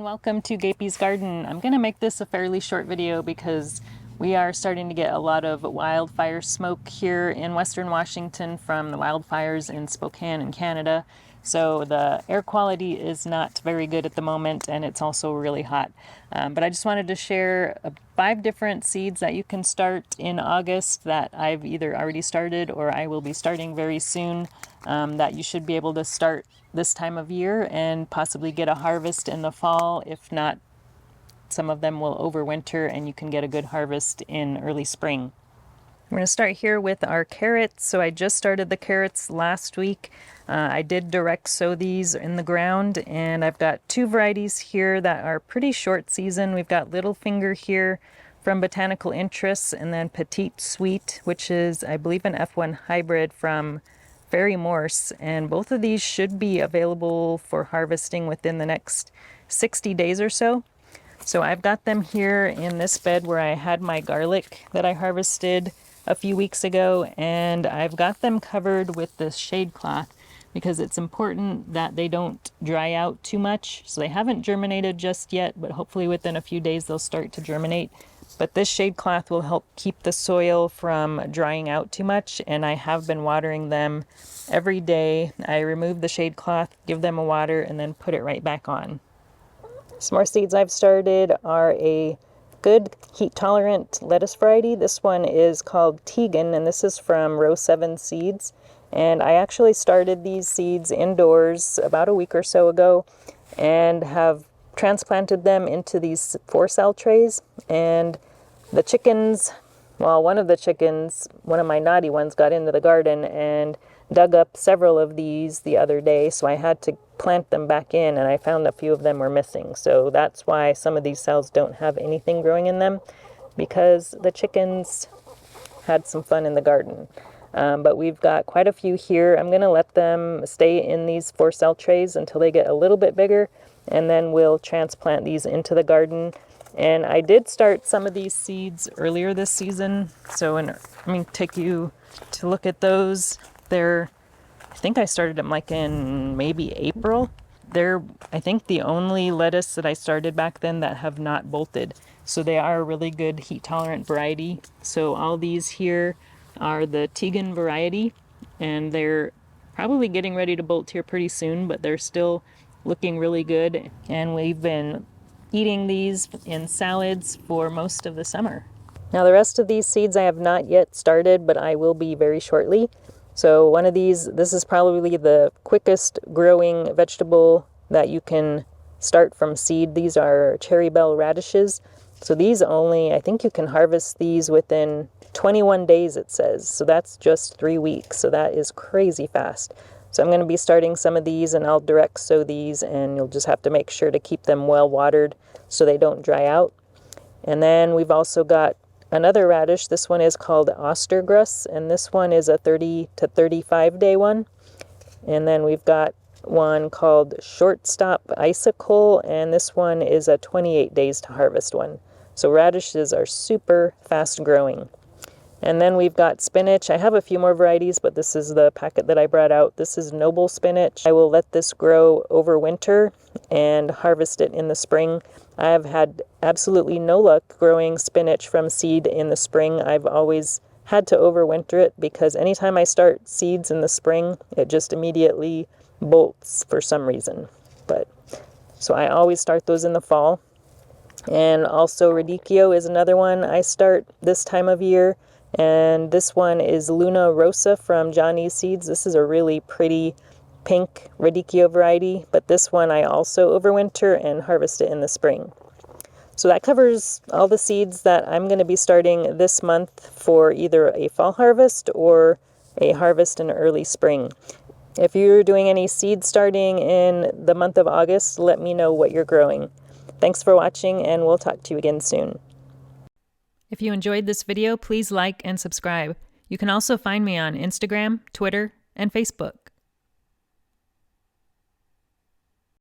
and welcome to Gapeys Garden. I'm going to make this a fairly short video because we are starting to get a lot of wildfire smoke here in Western Washington from the wildfires in Spokane in Canada. So the air quality is not very good at the moment, and it's also really hot. But I just wanted to share 5 different seeds that you can start in August that I've either already started or I will be starting very soon, that you should be able to start this time of year and possibly get a harvest in the fall. If not, some of them will overwinter and you can get a good harvest in early spring. We're going to start here with our carrots. So I just started the carrots last week. I did direct sow these in the ground, and I've got 2 varieties here that are pretty short season. We've got Little Finger here from Botanical Interests, and then Petite Sweet, which is, I believe, an F1 hybrid from Fairy Morse, and both of these should be available for harvesting within the next 60 days or so. So I've got them here in this bed where I had my garlic that I harvested a few weeks ago, and I've got them covered with this shade cloth because it's important that they don't dry out too much. So they haven't germinated just yet, but hopefully within a few days they'll start to germinate. But this shade cloth will help keep the soil from drying out too much, and I have been watering them every day. I remove the shade cloth, give them a water, and then put it right back on. Some more seeds I've started are a good heat-tolerant lettuce variety. This one is called Tegan, and this is from Row 7 Seeds. And I actually started these seeds indoors about a week or so ago and have transplanted them into these 4-cell trays. And the chickens, well, one of my naughty ones, got into the garden and dug up several of these the other day, so I had to plant them back in, and I found a few of them were missing. So that's why some of these cells don't have anything growing in them, because the chickens had some fun in the garden. But we've got quite a few here. I'm going to let them stay in these 4-cell trays until they get a little bit bigger, and then we'll transplant these into the garden. And I did start some of these seeds earlier this season, so let me take you to look at those. I think I started them like in maybe April. They're, I think, the only lettuce that I started back then that have not bolted. So they are a really good heat-tolerant variety. So all these here are the Tegan variety, and they're probably getting ready to bolt here pretty soon, but they're still looking really good. And we've been eating these in salads for most of the summer. Now the rest of these seeds I have not yet started, but I will be very shortly. So one of these, this is probably the quickest growing vegetable that you can start from seed. These are cherry bell radishes. So these only, I think you can harvest these within 21 days, it says. So that's just 3 weeks. So that is crazy fast. So I'm going to be starting some of these, and I'll direct sow these, and you'll just have to make sure to keep them well watered so they don't dry out. And then we've also got another radish. This one is called Ostergrus, and this one is a 30 to 35 day one. And then we've got one called Shortstop Icicle, and this one is a 28 days to harvest one. So radishes are super fast growing. And then we've got spinach. I have a few more varieties, but this is the packet that I brought out. This is Noble Spinach. I will let this grow over winter and harvest it in the spring. I have had absolutely no luck growing spinach from seed in the spring. I've always had to overwinter it because anytime I start seeds in the spring, it just immediately bolts for some reason. So I always start those in the fall. And also Radicchio is another one I start this time of year. And this one is Luna Rosa from Johnny's Seeds. This is a really pretty pink Radicchio variety, but this one I also overwinter and harvest it in the spring. So that covers all the seeds that I'm going to be starting this month for either a fall harvest or a harvest in early spring. If you're doing any seed starting in the month of August, let me know what you're growing. Thanks for watching, and we'll talk to you again soon. If you enjoyed this video, please like and subscribe. You can also find me on Instagram, Twitter, and Facebook.